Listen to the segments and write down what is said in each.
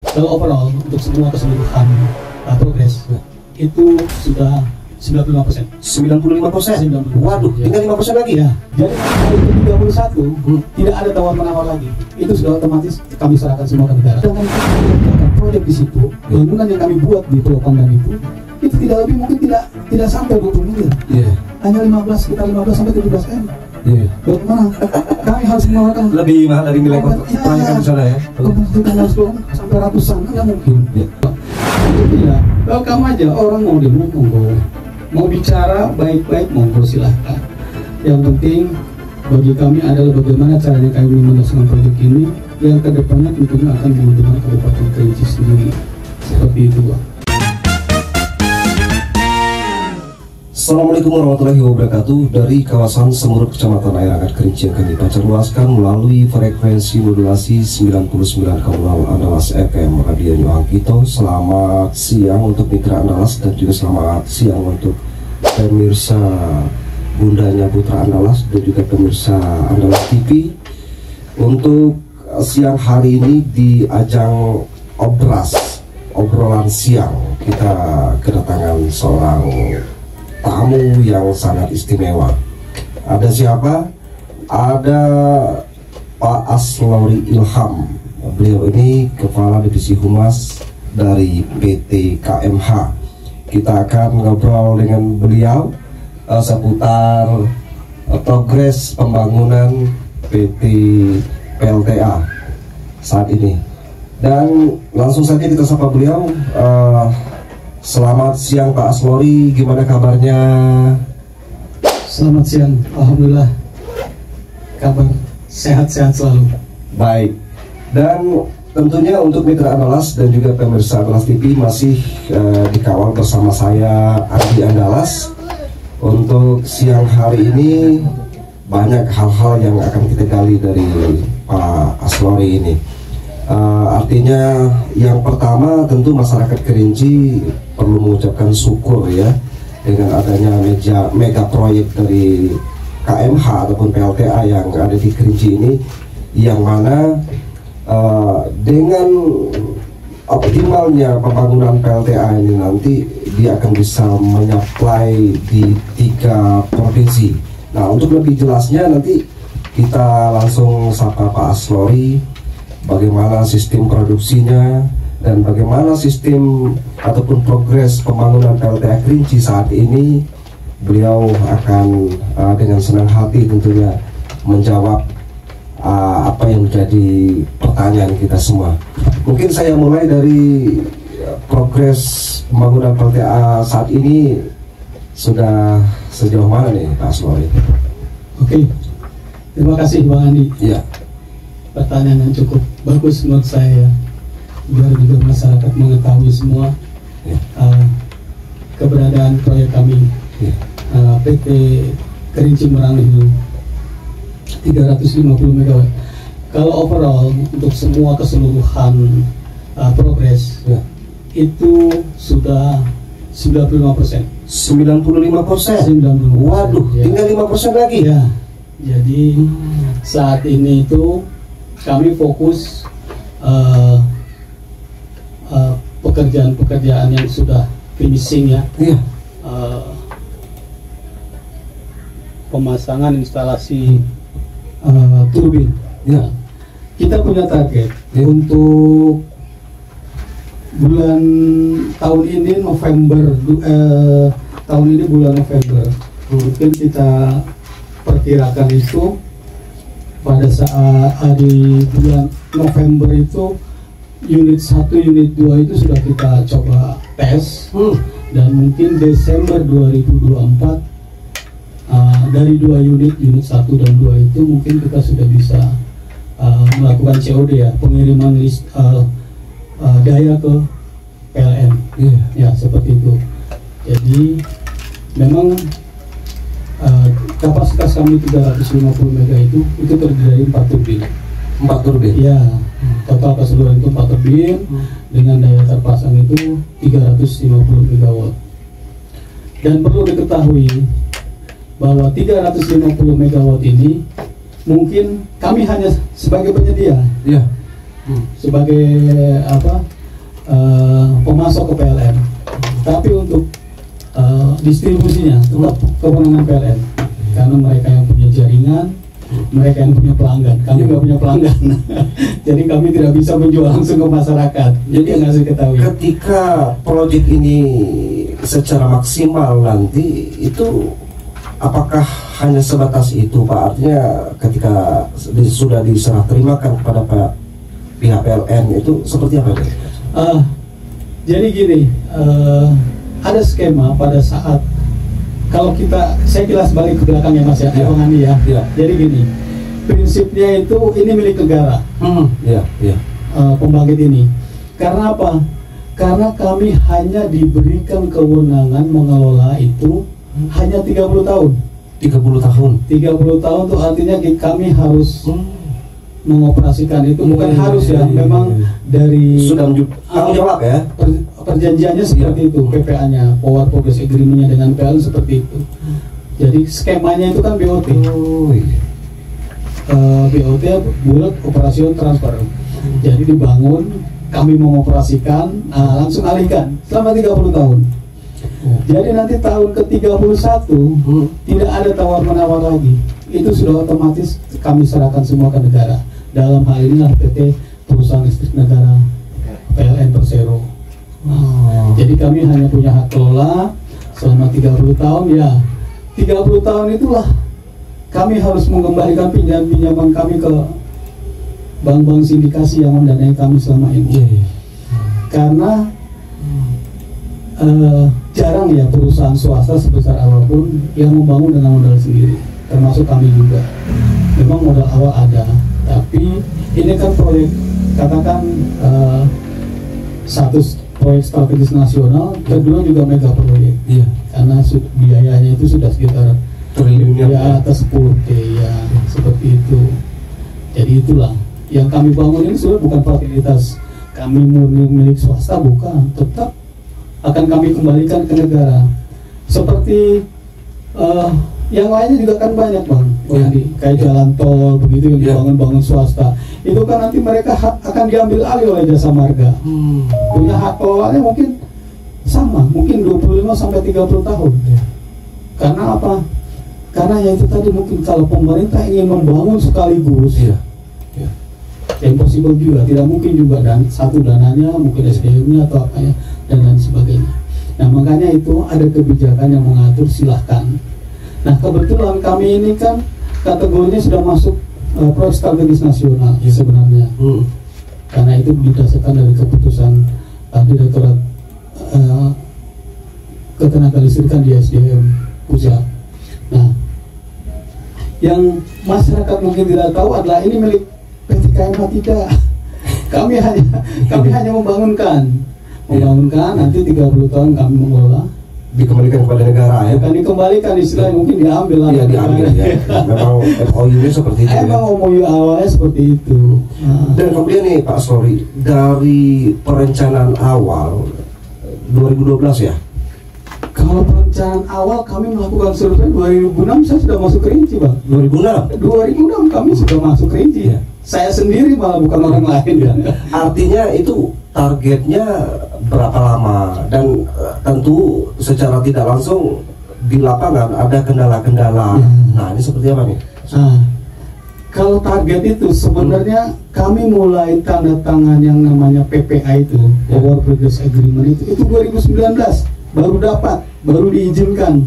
Kalau overall untuk semua keseluruhan progres itu sudah 95%. 95%? Waduh, Ya. tinggal 5% lagi Ya. Jadi kalau itu 31 tidak ada tawar menawar lagi. Itu sudah otomatis kami serahkan semua ke negara. Dengan proyek di situ, bangunan yang kami buat di Pulau Pandan itu tidak lebih, mungkin tidak sampai 20 miliar. Iya. Hanya 15, sekitar 15 sampai 17 M. Iya. Bagaimana? Kami harus mengeluarkan Lebih mahal dari nilai proyek di sana ya? kita harus sampai ratusan, nggak mungkin. Iya. Iya, welcome aja, orang mau demo monggo, mau bicara baik-baik monggo silahkan. Yang penting bagi kami adalah bagaimana caranya kami menyelesaikan proyek ini yang kedepannya tentunya akan menguntungkan Kabupaten Kerinci sendiri. Seperti itu, Pak. Assalamualaikum warahmatullahi wabarakatuh. Dari kawasan Semurut, Kecamatan Air Hangat Kerinci yang kami pancarluaskan melalui frekuensi modulasi 99,0 Andalas FM Radio Nyuangkito. Selamat siang untuk mitra Andalas dan juga selamat siang untuk pemirsa Bundanya Putra Andalas dan juga pemirsa Andalas TV. Untuk siang hari ini di ajang obrolan siang, kita kedatangan seorang tamu yang sangat istimewa. Ada siapa? Ada Pak Aslori Ilham. Beliau ini Kepala Divisi Humas dari PT KMH. Kita akan ngobrol dengan beliau seputar progres pembangunan PT PLTA saat ini. Dan langsung saja kita sapa beliau. Selamat siang Pak Aslori, gimana kabarnya? Selamat siang, alhamdulillah. Kabar sehat-sehat selalu. Baik. Dan tentunya untuk mitra Andalas dan juga pemirsa Andalas TV masih dikawal bersama saya Andi Andalas. Untuk siang hari ini banyak hal-hal yang akan kita gali dari Pak Aslori ini. Artinya yang pertama tentu masyarakat Kerinci perlu mengucapkan syukur ya dengan adanya mega proyek dari KMH ataupun PLTA yang ada di Kerinci ini, yang mana dengan optimalnya pembangunan PLTA ini nanti dia akan bisa menyuplai di 3 provinsi. Nah, untuk lebih jelasnya nanti kita langsung sapa Pak Aslori, bagaimana sistem produksinya dan bagaimana sistem ataupun progres pembangunan PLTA Kerinci saat ini. Beliau akan dengan senang hati tentunya menjawab apa yang menjadi pertanyaan kita semua. Mungkin saya mulai dari progres pembangunan PLTA saat ini sudah sejauh mana nih Pak Aslori? Oke, terima kasih Bang Andi. Ya. Pertanyaan yang cukup bagus menurut saya, biar juga masyarakat mengetahui semua keberadaan proyek kami, PT Kerinci Merangi 350 MW. Kalau overall untuk semua keseluruhan progres itu sudah 95%. 95%? Waduh, ya. Tinggal 5% lagi ya. Jadi saat ini itu kami fokus pekerjaan-pekerjaan yang sudah finishing ya. Pemasangan instalasi turbin. Ya. Kita punya target untuk bulan tahun ini bulan November. Mungkin kita perkirakan itu pada saat di bulan November itu unit 1, unit 2 itu sudah kita coba tes, dan mungkin Desember 2024 dari 2 unit 1 dan 2 itu mungkin kita sudah bisa melakukan COD ya, pengiriman list daya ke PLN. Ya seperti itu. Jadi memang kapasitas kami 350 mega itu terdiri dari 4 turbin. 4 turbin? Ya, total keseluruhan itu 4 turbin dengan daya terpasang itu 350 megawatt. Dan perlu diketahui bahwa 350 megawatt ini mungkin kami hanya sebagai penyedia, sebagai pemasok ke PLN. Tapi untuk distribusinya tetap kewenangan PLN, karena mereka yang punya jaringan, mereka yang punya pelanggan. Kami nggak punya pelanggan, jadi kami tidak bisa menjual langsung ke masyarakat. Jadi yang harus diketahui, ketika proyek ini secara maksimal nanti itu apakah hanya sebatas itu, Pak? Artinya ketika sudah diserah terimakan kepada pihak PLN itu seperti apa? Jadi gini, ada skema pada saat kalau saya kilas balik ke belakang ya Mas ya, Bang Andi ya. Jadi gini, prinsipnya itu ini milik negara, pembangkit ini. Karena apa? Karena kami hanya diberikan kewenangan mengelola itu hanya 30 tahun. 30 tahun? 30 tahun itu artinya kami harus mengoperasikan itu, bukan harus ya, memang dari sudah tanggung jawab ya. Perjanjiannya seperti itu, PPA-nya, Power Progress Agreement-nya dengan PLN seperti itu. Jadi skemanya itu kan BOT. BOT, bulat operasional transfer. Jadi dibangun, kami mengoperasikan, langsung alihkan selama 30 tahun. Jadi nanti tahun ke-31 tidak ada tawar-menawar lagi. Itu sudah otomatis kami serahkan semua ke negara. Dalam hal ini lah PT Perusahaan Listrik Negara PLN Persero. Jadi kami hanya punya hak kelola selama 30 tahun ya. 30 tahun itulah kami harus mengembalikan pinjaman kami ke bank-bank sindikasi yang mendanai kami selama ini. Karena jarang ya perusahaan swasta sebesar apapun yang membangun dengan modal sendiri, termasuk kami juga. Memang modal awal ada, tapi ini kan proyek, katakan satu proyek strategis nasional, kedua juga mega proyek, karena biayanya itu sudah sekitar triliun ya, atas 10 T ya, seperti itu. Jadi itulah yang kami bangun ini sudah bukan fasilitas kami murni milik swasta, bukan, tetap akan kami kembalikan ke negara. Seperti yang lainnya juga kan banyak Bang, kayak jalan tol begitu yang dibangun-bangun swasta. Itu kan nanti mereka akan diambil alih oleh Jasa Marga. Punya hak kelolanya mungkin sama, mungkin 25 sampai 30 tahun. Karena apa? Karena ya itu tadi, mungkin kalau pemerintah ingin membangun sekaligus, impossible juga, tidak mungkin juga, dan satu dananya mungkin SDM-nya atau apanya dan lain sebagainya. Nah makanya itu ada kebijakan yang mengatur, silahkan. Nah kebetulan kami ini kan kategorinya sudah masuk proyek strategis nasional sebenarnya, karena itu didasarkan dari keputusan Direktorat Ketenagalistrikan di SDM pusat. Nah yang masyarakat mungkin tidak tahu adalah ini milik PT KMH tidak. Kami hanya membangunkan, nanti 30 tahun kami mengelola, dikembalikan kepada negara ya. Bukan dikembalikan, istilahnya mungkin diambil lah. Iya, diambil ya. Memang MOU-nya seperti itu. Memang MOU awalnya seperti itu. Dan kemudian nih Pak Sori, dari perencanaan awal 2012 ya. Kalau perencanaan awal kami melakukan survei 2006, saya sudah masuk Kerinci Bang. 2006 kami sudah masuk Kerinci ya. Saya sendiri malah, bukan orang lain ya. Artinya itu targetnya berapa lama, dan tentu secara tidak langsung di lapangan ada kendala-kendala. Nah ini seperti apa nih? Kalau target itu sebenarnya kami mulai tanda tangan yang namanya PPA itu, Power Progress Agreement itu 2019 baru dapat, baru diizinkan.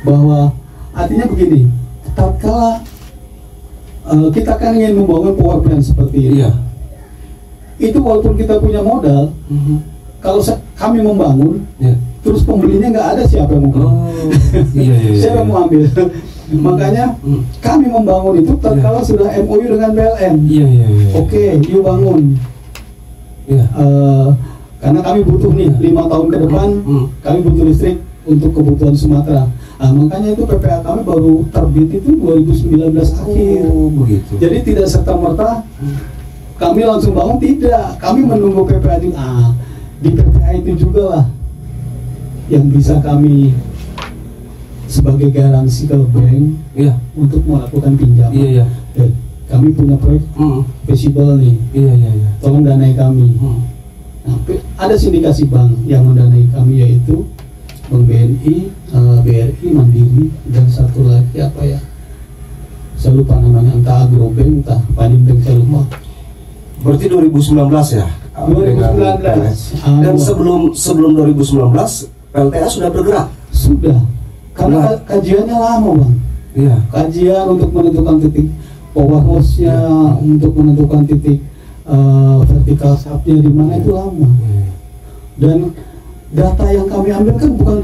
Bahwa artinya begini, tatkala kita kan ingin membangun power plant seperti ini. Itu walaupun kita punya modal, kalau kami membangun, terus pembelinya nggak ada, siapa yang mau? Siapa yang mau ambil? Makanya kami membangun itu kalau sudah MOU dengan PLN. Oke, yuk bangun. Karena kami butuh nih 5 tahun ke depan, kami butuh listrik untuk kebutuhan Sumatera. Makanya itu PPA kami baru terbit itu 2019 akhir. Begitu. Jadi tidak serta-merta kami langsung bangun, tidak. Kami menunggu PPA itu. Di PPA itu juga lah yang bisa kami sebagai garansi ke bank untuk melakukan pinjaman. Kami punya proyek visible nih. Tolong danai kami. Nah, ada sindikasi bank yang mendanai kami, yaitu Bank BNI, BRI, Mandiri, dan satu lagi apa ya, saya lupa namanya, entah Agrobank, entah Panin Bank, saya lupa. Berarti 2019 ya? 2019. Dan sebelum 2019 PLTA sudah bergerak? Sudah, karena kajiannya lama bang. Iya. Kajian untuk menentukan titik power hose-nya, untuk menentukan titik vertikal shaft-nya di mana itu lama. Dan data yang kami ambil kan bukan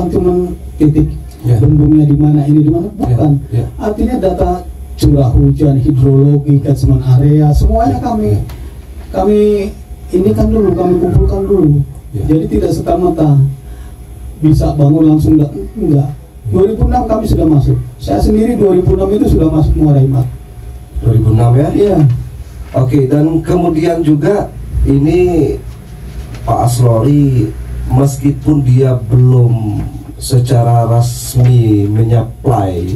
cuman titik bendungnya di mana, ini di mana, bukan. Artinya data curah hujan, hidrologi, catchment area, semuanya kami ini kan dulu, kami kumpulkan dulu. Jadi tidak serta-merta bisa bangun langsung, enggak. 2006 kami sudah masuk. Saya sendiri 2006 itu sudah masuk Muara Hikmat. 2006 ya? Iya. Oke, dan kemudian juga ini Pak Aslori, meskipun dia belum secara resmi menyaplai,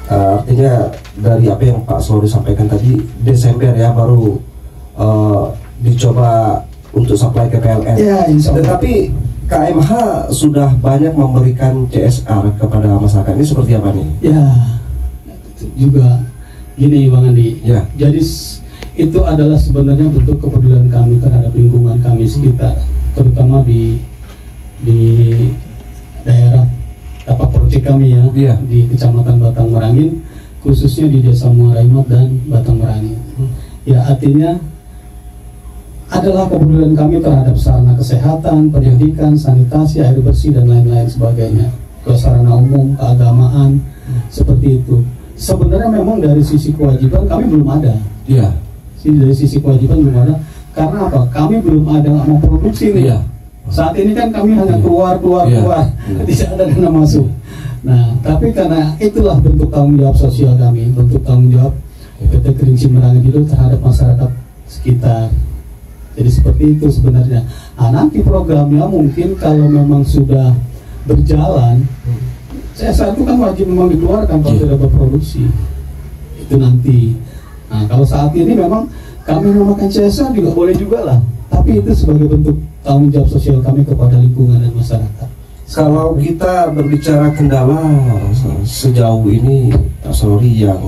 artinya dari apa yang Pak Aslori sampaikan tadi, Desember ya baru dicoba untuk supply ke PLN. Ya, tetapi KMH sudah banyak memberikan CSR kepada masyarakat. Ini seperti apa nih? Ya, juga gini Bang Andi. Ya. Jadi itu adalah sebenarnya bentuk kepedulian kami terhadap lingkungan kami sekitar, terutama di daerah apa proyek kami ya, di Kecamatan Batang Merangin, khususnya di Desa Muara Hikmat dan Batang Merangin. Ya, artinya adalah kepedulian kami terhadap sarana kesehatan, pendidikan, sanitasi, air bersih, dan lain-lain sebagainya, sarana umum, keagamaan, seperti itu. Sebenarnya memang dari sisi kewajiban kami belum ada. Iya. Dari sisi kewajiban belum ada. Karena apa? Kami belum ada memproduksi nih. Iya. Saat ini kan kami hanya keluar, tidak ada dana masuk. Nah, tapi karena itulah bentuk tanggung jawab sosial kami, bentuk tanggung jawab PT Kerinci Merangin itu terhadap masyarakat sekitar. Jadi seperti itu sebenarnya. Nah, nanti programnya mungkin kalau memang sudah berjalan, CSR itu kan wajib memang dikeluarkan kalau tidak berproduksi. Itu nanti. Nah, kalau saat ini memang kami memakan CSR juga boleh juga lah. Tapi itu sebagai bentuk tanggung jawab sosial kami kepada lingkungan dan masyarakat. Kalau kita berbicara kendala sejauh ini, Pak Aslori, yang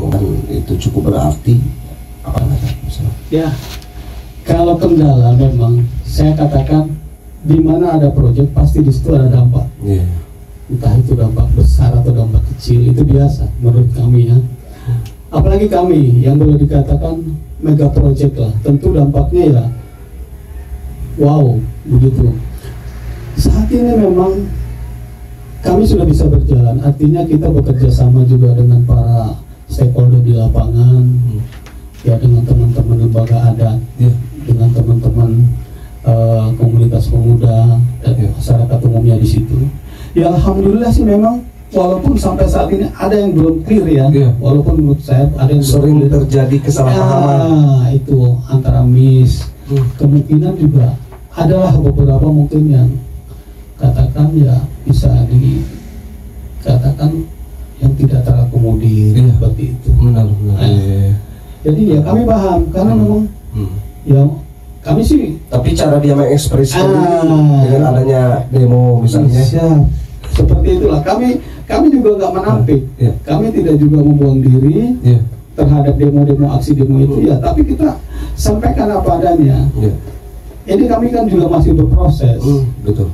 itu cukup berarti apa namanya? Ya, kalau kendala memang saya katakan di mana ada proyek pasti di situ ada dampak. Entah itu dampak besar atau dampak kecil, itu biasa menurut kami ya. Apalagi kami yang boleh dikatakan mega project lah, tentu dampaknya ya wow begitu. Saat ini memang kami sudah bisa berjalan, artinya kita bekerja sama juga dengan para stakeholder di lapangan, ya, dengan teman-teman lembaga adat, dengan teman-teman komunitas pemuda dan masyarakat umumnya di situ. Ya alhamdulillah sih memang walaupun sampai saat ini ada yang belum clear ya, walaupun menurut saya ada yang sering terjadi kesalahpahaman. Itu antara miss, kemungkinan juga adalah beberapa mungkin yang katakan ya bisa dikatakan yang tidak terakomodir seperti itu. Benar. Jadi ya kami paham karena memang ya kami sih. Tapi cara dia mengekspresikan dengan adanya demo misalnya. Seperti itulah kami juga nggak menampik, kami tidak juga membuang diri terhadap demo-demo, aksi demo itu ya, tapi kita sampaikan apa adanya. Ini kami kan juga masih berproses, betul,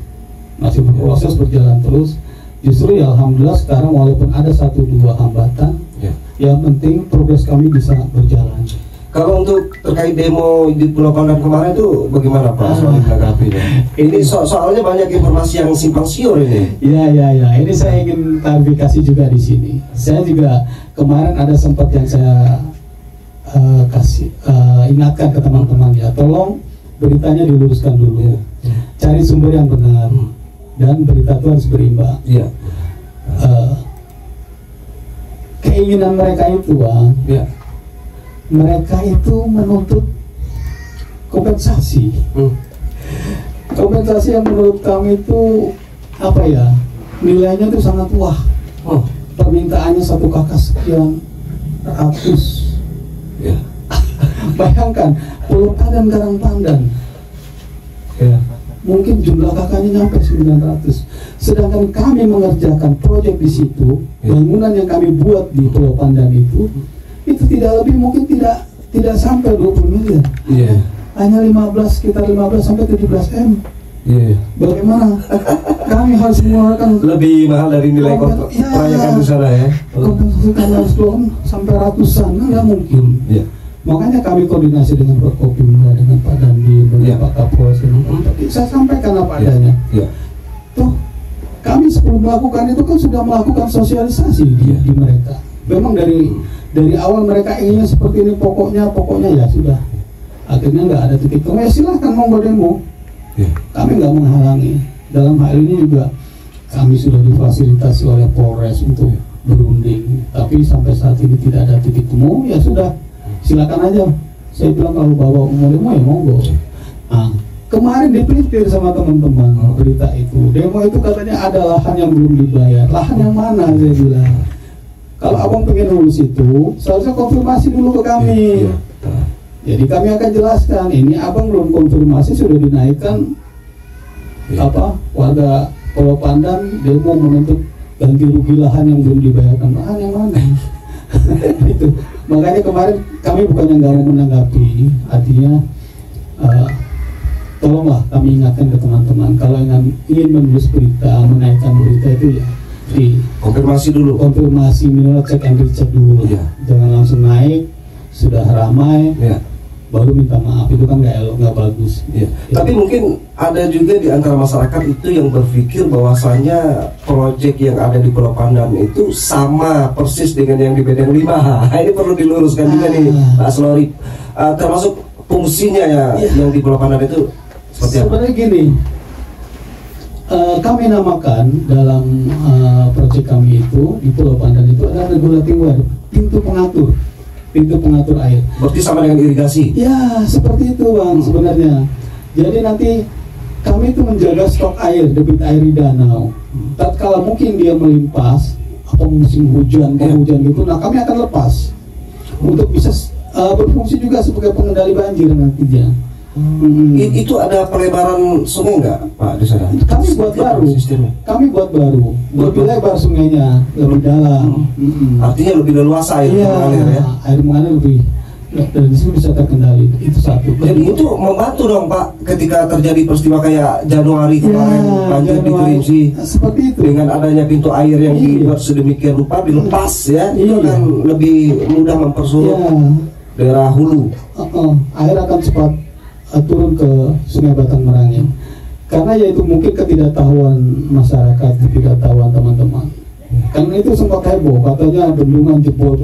masih berproses berjalan terus. Justru ya alhamdulillah sekarang walaupun ada 1-2 hambatan, yang penting progres kami bisa berjalan. Kalau untuk terkait demo di Pulau Pandan kemarin itu bagaimana Pak Aslori menanggapinya? Ini soalnya banyak informasi yang simpang siur ini. Ya. Ini saya ingin klarifikasi juga di sini. Saya juga kemarin ada sempat yang saya ingatkan ke teman-teman ya, tolong beritanya diluruskan dulu, cari sumber yang benar, dan berita itu harus berimbang. Keinginan mereka itu Bang, mereka itu menuntut kompensasi. Kompensasi yang menurut kami itu apa ya, nilainya itu sangat wah. Permintaannya 1 kakak sekian ratus. Bayangkan Pulau Pandan, Karang Pandan, Ya. mungkin jumlah kakaknya nyampe 900. Sedangkan kami mengerjakan proyek di situ, bangunan yang kami buat di Pulau Pandan itu tidak lebih, mungkin tidak sampai 20 miliar. Iya. Hanya sekitar 15 sampai 17 M. Iya. Bagaimana kami harus mengeluarkan Lebih mahal dari nilai proyekan di sana ya. kompensasi, kami harus turun sampai ratusan, nggak mungkin. Iya. Makanya kami koordinasi dengan Forkopimda, dengan Pak Dandi, dengan Pak Kapolres. Saya sampaikan apa adanya. Iya. Tuh, kami sebelum melakukan itu kan sudah melakukan sosialisasi di mereka. Memang dari awal mereka inginnya seperti ini, pokoknya ya sudah. Akhirnya nggak ada titik temu, ya silahkan monggo demo. Kami nggak menghalangi. Dalam hal ini juga kami sudah difasilitasi oleh Polres untuk berunding, tapi sampai saat ini tidak ada titik temu. Ya sudah, silakan aja. Saya bilang kalau bawa mau demo ya monggo. Nah, kemarin dipelintir sama teman-teman berita itu. Demo itu katanya ada lahan yang belum dibayar. Lahan yang mana, saya bilang. Kalau abang pengen lulus itu, seharusnya konfirmasi dulu ke kami. Jadi kami akan jelaskan, ini abang belum konfirmasi sudah dinaikkan warga Pulau Pandan demo menuntut ganti rugi lahan yang belum dibayarkan. Lahan yang mana? Itu. Makanya kemarin kami bukannya nggak mau menanggapi, artinya tolonglah kami ingatkan ke teman-teman, kalau ingin menulis berita, menaikkan berita itu ya di konfirmasi dulu. Konfirmasi minimal cek and recheck dulu. Jangan langsung naik, sudah ramai. Baru minta maaf, itu kan nggak bagus. Tapi mungkin ada juga di antara masyarakat itu yang berpikir bahwasanya proyek yang ada di Pulau Pandan itu sama persis dengan yang di Bedeng 5. Ini perlu diluruskan juga nih Pak Aslori. Termasuk fungsinya yang di Pulau Pandan itu seperti apa? Sebenarnya gini, kami namakan dalam proyek kami itu di Pulau Pandan itu ada regulating well, pintu pengatur air. Berarti sama dengan irigasi? Ya, seperti itu Bang sebenarnya. Jadi nanti kami itu menjaga stok air, debit air di danau. Tatkala mungkin dia melimpas, atau musim hujan, gitu, nah kami akan lepas untuk bisa berfungsi juga sebagai pengendali banjir nantinya. Itu ada pelebaran sungai nggak Pak di sana? Kami buat baru. Kami buat baru. Lebih lebar sungainya, lebih dalam. Artinya lebih leluasa air mengalir ya? Air mengalir lebih, dan di sini bisa terkendali. Itu satu. Jadi itu membantu dong Pak ketika terjadi peristiwa kayak Januari kemarin banjir di Kerinci. Seperti itu. Dengan adanya pintu air yang dibuat sedemikian rupa dilepas ya, itu kan lebih mudah mempersulit daerah hulu. Air akan cepat turun ke Sungai Batang Merangin, karena yaitu mungkin ketidaktahuan masyarakat, ketidaktahuan teman-teman. Karena itu sempat heboh, katanya bendungan jebol.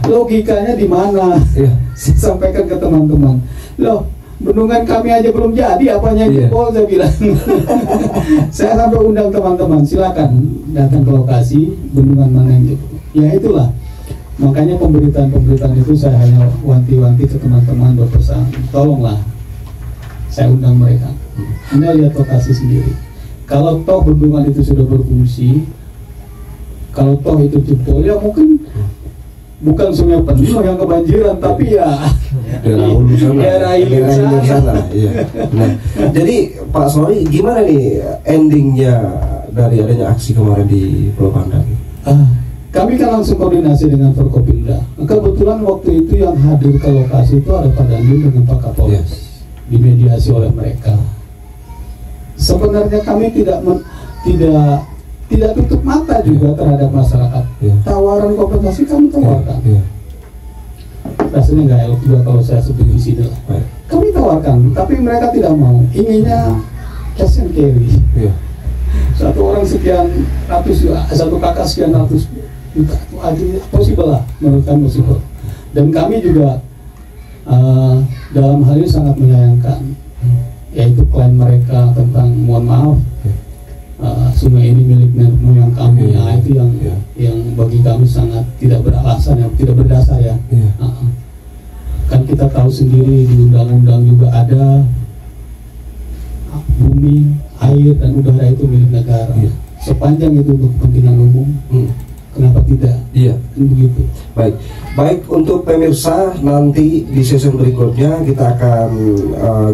Logikanya di mana? Saya sampaikan ke teman-teman, loh bendungan kami aja belum jadi, apanya jebol, saya bilang. Saya sampai undang teman-teman, silakan datang ke lokasi bendungan mana yang jebol. Ya itulah. Makanya pemberitaan itu saya hanya wanti-wanti ke teman-teman, berpesan, tolonglah, saya undang mereka. Anda lihat lokasi sendiri. Kalau toh bendungan itu sudah berfungsi, kalau toh itu jebol, ya mungkin bukan sungai penuh yang kebanjiran, tapi ya daerah hilir sana. Nah, jadi Pak Aslori, gimana nih endingnya dari adanya aksi kemarin di Pulau Pandan? Kami kan langsung koordinasi dengan Forkopimda. Kebetulan waktu itu yang hadir ke lokasi itu ada Pak Dandi dengan Pak Kapolres, dimediasi oleh mereka. Sebenarnya kami tidak tutup mata juga terhadap masyarakat. Tawaran kompensasi kami tawarkan. Rasanya nggak elok juga kalau saya sebut di sini lah. Kami tawarkan, tapi mereka tidak mau. Inginnya cash and carry. Satu orang sekian ratus, satu kakak sekian ratus juta, itu akhirnya possible lah, menurut kami possible. Dan kami juga dalam hal ini sangat menyayangkan, yaitu klaim mereka tentang mohon maaf, sungai ini milik nenek moyang kami. Itu yang bagi kami sangat tidak beralasan, yang tidak berdasar ya. Kan kita tahu sendiri di undang-undang juga ada bumi, air dan udara itu milik negara. Sepanjang itu untuk kepentingan umum, kenapa tidak? Iya. Begitu. Baik untuk pemirsa, nanti di sesi berikutnya kita akan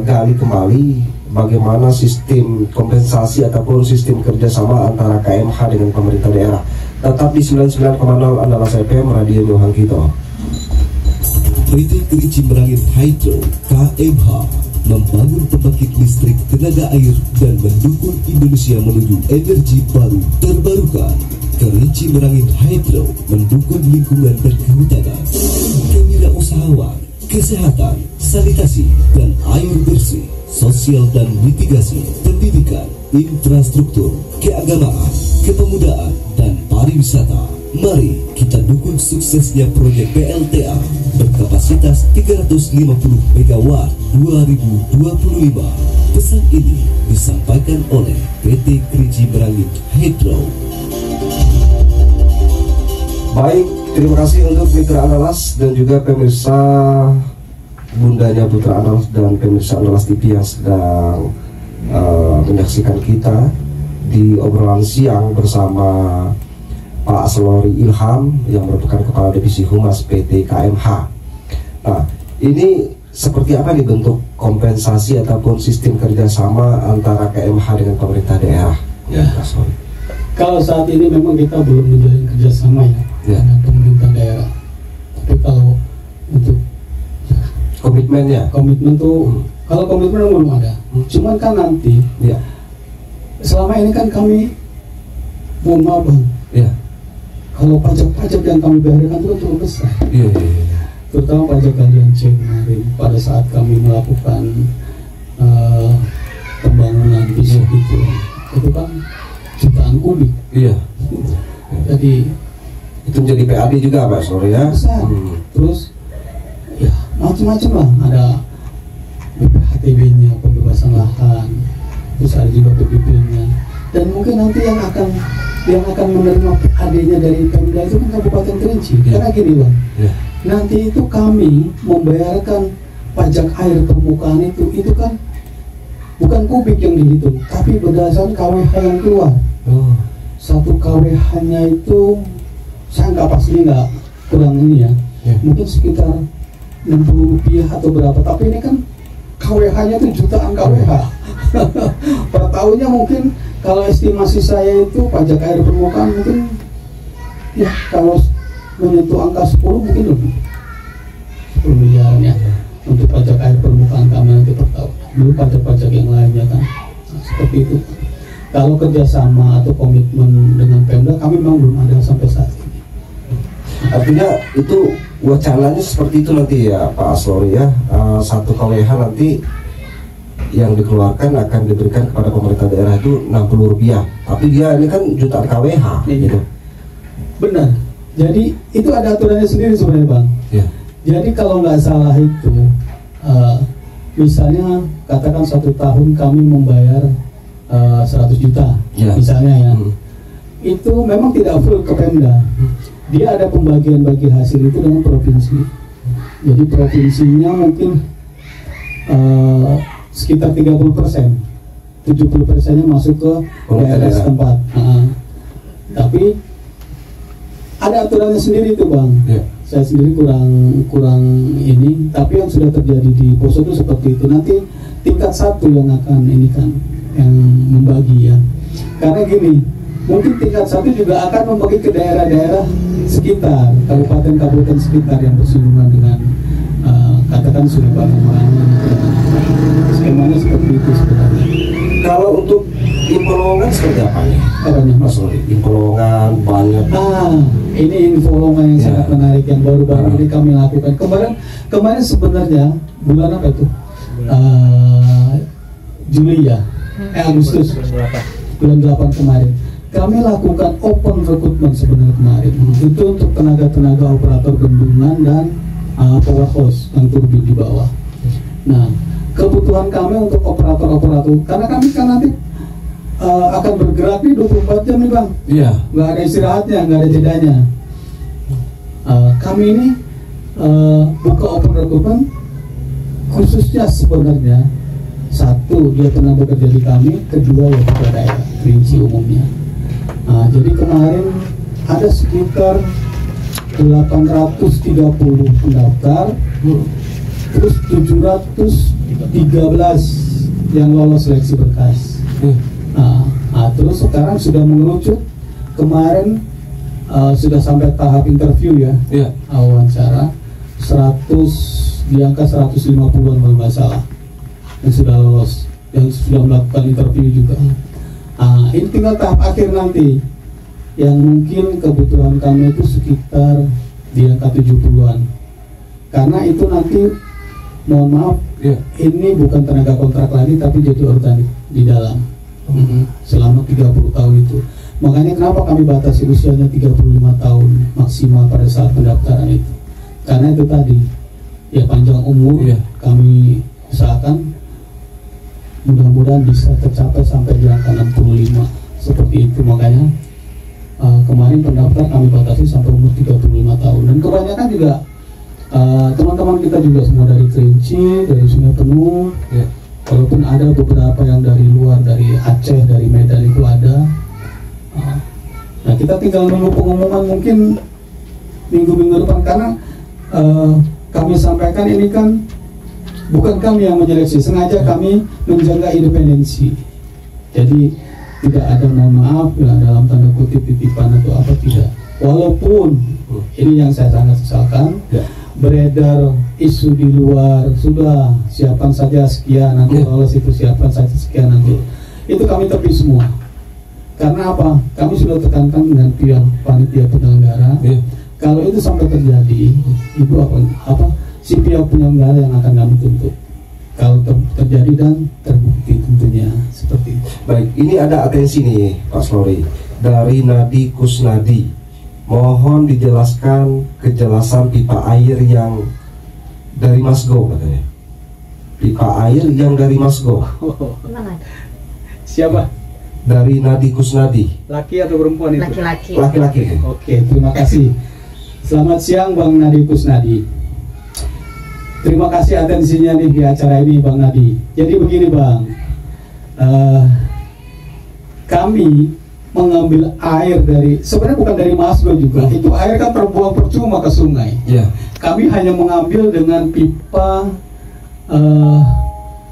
gali kembali bagaimana sistem kompensasi ataupun sistem kerjasama antara KMH dengan pemerintah daerah. Tetap di 99,0 Andalas FM Radio Johan Kito. PT Kerinci Merangin Hydro KMH membangun pembangkit listrik tenaga air dan mendukung Indonesia menuju energi baru terbarukan. Kerinci Merangin Hydro mendukung lingkungan dan kehutanan, kewirausahaan, kesehatan, sanitasi dan air bersih, sosial dan mitigasi, pendidikan, infrastruktur, keagamaan, kepemudaan, dan pariwisata. Mari kita dukung suksesnya proyek PLTA berkapasitas 350 MW 2025. Pesan ini disampaikan oleh PT Kerinci Merangin Hydro. Baik, terima kasih untuk Mitra Andalas dan juga pemirsa Bundanya Putra Andalas dan pemirsa Andalas TV yang sedang menyaksikan kita di obrolan siang bersama Pak Aslori Ilham yang merupakan Kepala Divisi Humas PT KMH. Nah, ini seperti apa nih bentuk kompensasi ataupun sistem kerjasama antara KMH dengan pemerintah daerah? Ya, kalau saat ini memang kita belum menjalin kerjasama ya dengan pemerintah daerah. Tapi kalau untuk komitmen tuh kalau komitmen belum ada. Cuman kan nanti selama ini kan kami mohon bang. Kalau pajak-pajak yang kami bayarkan itu kan cukup besar. Terutama pajak galian C kemarin pada saat kami melakukan pembangunan bisnis itu kan jutaan kubik. Jadi itu menjadi PAD juga Pak Sore ya. Besar. Terus ya macam-macam lah, ada BPHTB-nya, pembebasan lahan, terus ada juga PPP-nya, dan mungkin nanti yang akan menerima PAD-nya dari Pemda itu kan Kabupaten Kerinci. Karena gini bang, nanti itu kami membayarkan pajak air permukaan itu kan bukan kubik yang dihitung, tapi berdasarkan KWH yang keluar. Satu KWH-nya itu saya nggak pasti, nggak kurang ini ya, mungkin sekitar Rp60 atau berapa, tapi ini kan KWH-nya itu jutaan KWH. Per tahunnya mungkin kalau estimasi saya itu pajak air permukaan mungkin ya kalau menyentuh angka 10 mungkin lebih 10 miliaran ya untuk pajak air permukaan kami nanti per tahun, belum pajak-pajak yang lainnya kan. Nah, seperti itu. Kalau kerjasama atau komitmen dengan Pemda kami memang belum ada sampai saat ini. Artinya itu wacananya seperti itu nanti ya Pak Aslori ya, satu KWH nanti yang dikeluarkan akan diberikan kepada pemerintah daerah itu Rp60, tapi dia ini kan jutaan KWH gitu. Benar. Jadi itu ada aturannya sendiri sebenarnya bang. Jadi kalau nggak salah itu misalnya katakan 1 tahun kami membayar 100 juta misalnya ya, itu memang tidak full ke Pemda. Dia ada pembagian bagi hasil itu dengan provinsi. Jadi provinsinya mungkin sekitar 30%, 70%-nya masuk ke daerah setempat. Tapi ada aturannya sendiri itu bang. Saya sendiri kurang ini, tapi yang sudah terjadi di Poso itu seperti itu. Nanti tingkat 1 yang akan ini kan, yang membagi ya. Karena gini, mungkin tingkat 1 juga akan membagi ke daerah-daerah sekitar, kabupaten-kabupaten sekitar yang bersinggungan dengan katakan sudah bangun. Skemanya seperti itu sebenarnya. Kalau untuk info lowongan seperti apa nih? Mas Lori, info lowongan banyak. Ini info lowongan yang sangat menarik yang baru-baru ini kami lakukan. Kemarin sebenarnya bulan apa itu? Juli ya, Agustus, bulan 8 kemarin. Kami lakukan open recruitment sebenarnya kemarin. Itu untuk tenaga-tenaga operator bendungan dan power house yang turbin di bawah. Nah, kebutuhan kami untuk operator-operator, karena kami kan nanti akan bergerak di 24 jam nih bang. Nggak ada istirahatnya, nggak ada jedanya. Kami ini buka open recruitment khususnya sebenarnya, 1 dia pernah bekerja di kami, kedua ya kepada daerah Kerinci umumnya. Jadi kemarin ada sekitar 830 pendaftar, terus 713 yang lolos seleksi berkas. Terus sekarang sudah mengerucut, kemarin sudah sampai tahap interview ya, wawancara 100, di angka 150-an kalau nggak salah yang sudah lolos, yang sudah melakukan interview juga. Ini tinggal tahap akhir nanti, yang mungkin kebutuhan kami itu sekitar di angka 70-an, karena itu nanti, mohon maaf, ini bukan tenaga kontrak lagi tapi jadi organik di dalam selama 30 tahun itu. Makanya kenapa kami batasi usianya 35 tahun maksimal pada saat pendaftaran itu, karena itu tadi ya, panjang umur. Kami usahakan mudah-mudahan bisa tercapai sampai di angka 65 seperti itu. Makanya kemarin pendaftar kami batasi sampai umur 35 tahun, dan kebanyakan juga teman-teman kita juga semua dari Kerinci, dari Sungai Penuh, walaupun ada beberapa yang dari luar, dari Aceh, dari Medan itu ada. Nah, kita tinggal nunggu pengumuman mungkin minggu-minggu depan, karena kami sampaikan ini kan bukan kami yang menyeleksi, sengaja kami menjaga independensi. Jadi tidak ada, mohon maaf ya, dalam tanda kutip titipan atau apa, tidak. Walaupun ini yang saya sangat sesalkan, beredar isu di luar, sudah siapkan saja sekian, nanti lolos itu siapkan saja sekian nanti. Itu kami tepi semua. Karena apa? Kami sudah tekankan dengan pihak panitia penyelenggara. Kalau itu sampai terjadi, itu apa? Si pihak penyelenggara yang akan kami tuntut. Kalau terjadi dan terbukti tentunya seperti itu. Baik, ini ada atensi nih Pak Slori dari Nadi Kusnadi. Mohon dijelaskan kejelasan pipa air yang dari Masgo katanya. Pipa air yang dari Masgo. Siapa? Dari Nadi Kusnadi. Laki atau perempuan itu? Laki-laki. Laki-laki. Oke, terima kasih. Selamat siang Bang Nadi Kusnadi. Terima kasih atensinya nih di acara ini Bang Nadi. Jadi begini Bang, kami mengambil air dari, sebenarnya bukan dari Masgo juga, itu air kan terbuang percuma ke sungai. Kami hanya mengambil dengan pipa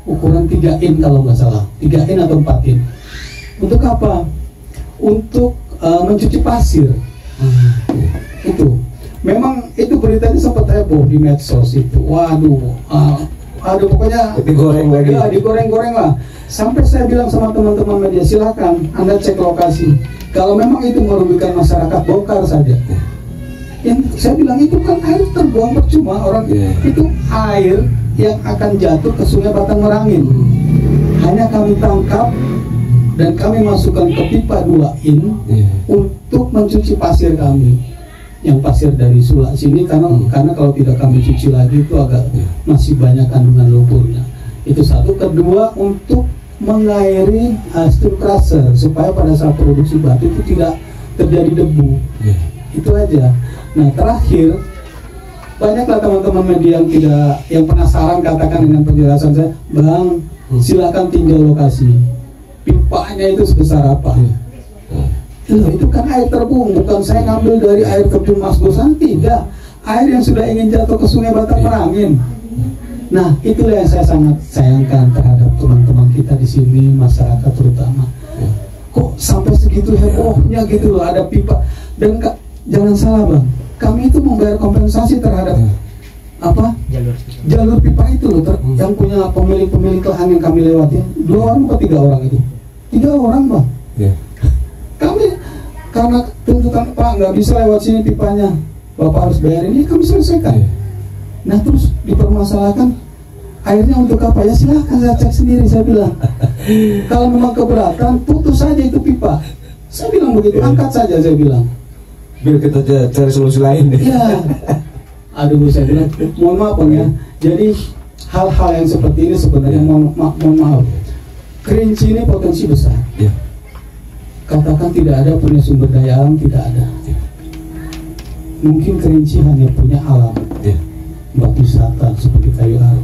ukuran 3 in kalau nggak salah, 3 in atau 4 in. Untuk apa? Untuk mencuci pasir. Itu memang itu beritanya sempat heboh di medsos itu. Waduh, pokoknya digoreng lagi. Ya, digoreng-goreng lah. Sampai saya bilang sama teman-teman media, silakan Anda cek lokasi. Kalau memang itu merugikan masyarakat, bongkar saja. Yang saya bilang itu kan air terbuang percuma, orang itu air yang akan jatuh ke Sungai Batang Merangin. Hanya kami tangkap dan kami masukkan ke pipa 2 in untuk mencuci pasir kami, yang pasir dari Sulak sini, karena kalau tidak kami cuci lagi itu agak masih banyak kandungan lumpurnya. Itu satu. Kedua, untuk mengairi steam crusher supaya pada saat produksi batu itu tidak terjadi debu. Itu aja. Nah, terakhir, banyaklah teman-teman media yang penasaran, katakan dengan penjelasan saya, Bang, silakan tinjau lokasi. Pipanya itu sebesar apa? Itu kan air terbuang, bukan saya ngambil dari air terjun Masgosan, tidak. Air yang sudah ingin jatuh ke Sungai Batang Merangin. Nah, itulah yang saya sangat sayangkan terhadap teman-teman kita di sini, masyarakat terutama. Kok sampai segitu hebohnya gitu loh, ada pipa. Dan jangan salah Bang, kami itu membayar kompensasi terhadap apa? Jalur pipa itu loh, yang punya pemilik lahan yang kami lewati. 2 orang atau 3 orang itu? 3 orang Bang. Kami karena tuntutan Pak nggak bisa lewat sini pipanya, Bapak harus bayar ini, kami selesaikan. Nah, terus dipermasalahkan airnya untuk apa? Ya silahkan saya cek sendiri, saya bilang. Kalau memang keberatan, putus saja itu pipa. Saya bilang begitu, angkat saja, saya bilang. Biar kita cari solusi lain deh. Iya. Aduh, saya bilang, mohon maaf Bang ya. Jadi hal-hal yang seperti ini sebenarnya mohon maaf. Kerinci ini potensi besar. Katakan tidak ada punya sumber daya alam, tidak ada. Mungkin Kerinci hanya punya alam, batu wisata seperti kayu aro.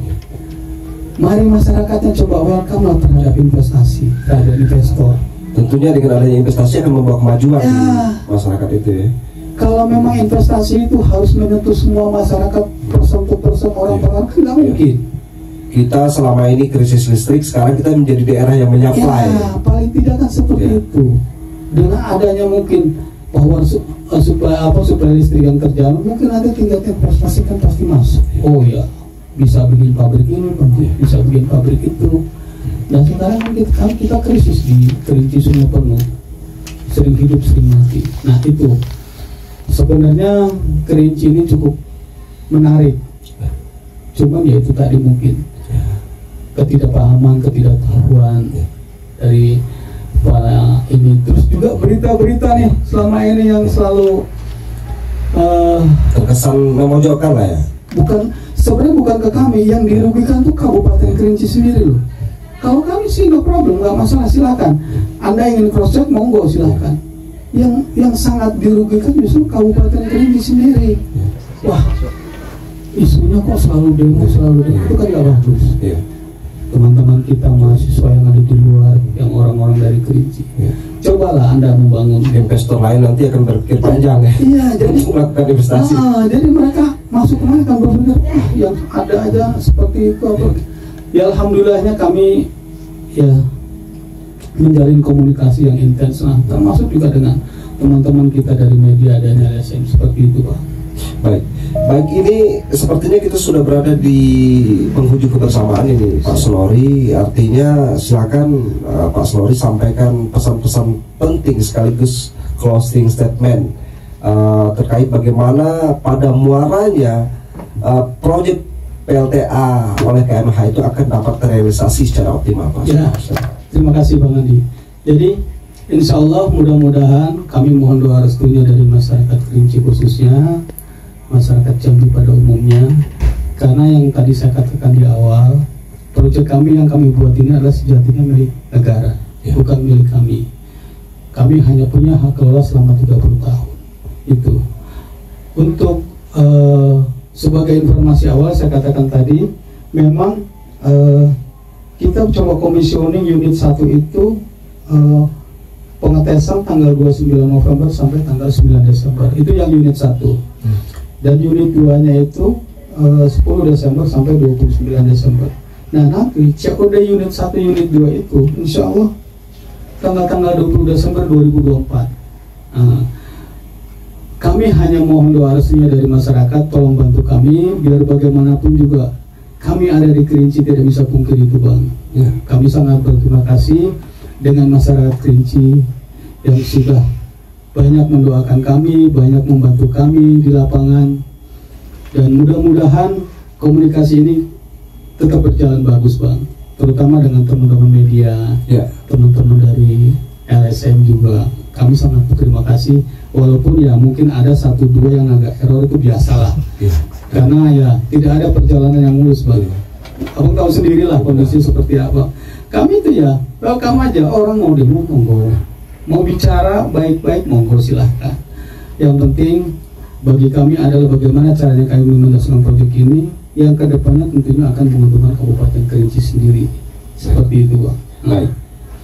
Mari masyarakatnya coba welcome lah terhadap investasi, terhadap investor. Tentunya dengan adanya investasi akan membawa kemajuan di masyarakat itu ya. Kalau memang investasi itu harus menyentuh semua masyarakat person to person, orang per orang, tidak mungkin. Kita selama ini krisis listrik, sekarang kita menjadi daerah yang menyuplai. Ya, paling tidak kan seperti itu. Dengan adanya mungkin power supply listrik yang terjalan, mungkin ada tingkat investasi kan pasti masuk. Oh ya, bisa bikin pabrik ini, bisa bikin pabrik itu. Dan sekarang kita krisis di Kerinci Sungai Penuh, sering hidup sering mati. Nah itu sebenarnya Kerinci ini cukup menarik, cuman ya itu tadi mungkin ketidakpahaman, ketidaktahuan dari para ini. Terus juga berita-berita nih selama ini yang selalu terkesan memojokkan lah ya. Sebenarnya bukan ke kami, yang dirugikan tuh Kabupaten Kerinci sendiri loh. Kalau kami sih no problem, nggak masalah, silakan. Anda ingin cross check, monggo silakan. Yang sangat dirugikan justru Kabupaten Kerinci sendiri. Wah, isunya kok selalu demo, itu kan nggak bagus. Teman-teman kita mahasiswa yang ada di luar, yang orang-orang dari Kerinci, cobalah Anda membangun. Investor lain nanti akan berpikir panjang ya. Iya, jadi melakukan investasi. Jadi mereka masuk kemana kan berpikir, yang ada aja seperti itu apa. Ya alhamdulillahnya kami ya menjalin komunikasi yang intens, nah termasuk juga dengan teman-teman kita dari media dan LSM seperti itu Pak. Baik, ini sepertinya kita sudah berada di penghujung kebersamaan ini Pak Slori. Artinya silakan Pak Slori sampaikan pesan-pesan penting sekaligus closing statement terkait bagaimana pada muaranya proyek PLTA oleh KMH itu akan dapat terrealisasi secara optimal Pak. Ya, terima kasih Bang Andi. Jadi insya Allah mudah-mudahan kami mohon doa restunya dari masyarakat Kerinci khususnya, masyarakat Jambi pada umumnya, karena yang tadi saya katakan di awal, proyek kami yang kami buat ini adalah sejatinya milik negara, bukan milik kami. Kami hanya punya hak kelola selama 30 tahun. Itu untuk sebagai informasi awal saya katakan tadi, memang kita coba komisioning unit 1 itu pengetesan tanggal 29 November sampai tanggal 9 Desember. Itu yang unit 1. Dan unit 2-nya itu 10 Desember sampai 29 Desember. Nah nanti COD unit 1, unit 2 itu insya Allah tanggal 20 Desember 2024. Kami hanya mohon doa restunya dari masyarakat, tolong bantu kami, biar bagaimanapun juga kami ada di Kerinci tidak bisa pungkiri itu Bang. Ya, kami sangat berterima kasih dengan masyarakat Kerinci yang sudah banyak mendoakan kami, banyak membantu kami di lapangan, dan mudah-mudahan komunikasi ini tetap berjalan bagus Bang, terutama dengan teman-teman media, teman-teman dari LSM juga. Kami sangat berterima kasih, walaupun ya mungkin ada 1-2 yang agak error, itu biasalah karena ya tidak ada perjalanan yang mulus Bang. Kamu tahu sendirilah kondisi seperti apa. Kami itu ya welcome aja, orang mau demo monggo, mau bicara baik-baik monggo silahkan. Yang penting bagi kami adalah bagaimana caranya kami menuntaskan proyek ini yang kedepannya tentunya akan menguntungkan Kabupaten Kerinci sendiri. Seperti itu Bang. Baik.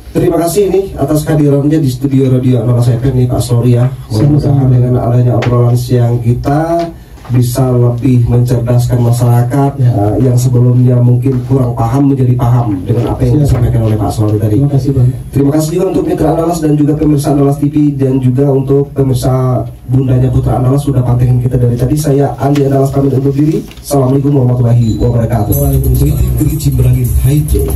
Terima kasih ini atas kehadirannya di studio Radio Anoras FM nih Pak Slori ya. Mudah-mudahan dengan adanya obrolan siang kita bisa lebih mencerdaskan masyarakat yang sebelumnya mungkin kurang paham menjadi paham dengan apa yang disampaikan oleh Pak Slori tadi. Terima kasih Bang. Terima kasih juga untuk Mitra Anoras dan juga pemirsa Anoras TV dan juga untuk pemirsa Bundanya Putra Anoras sudah pantengin kita dari tadi. Saya Andi Anoras pamit undur diri. Assalamualaikum warahmatullahi wabarakatuh. Kerinci Merangin Hydro.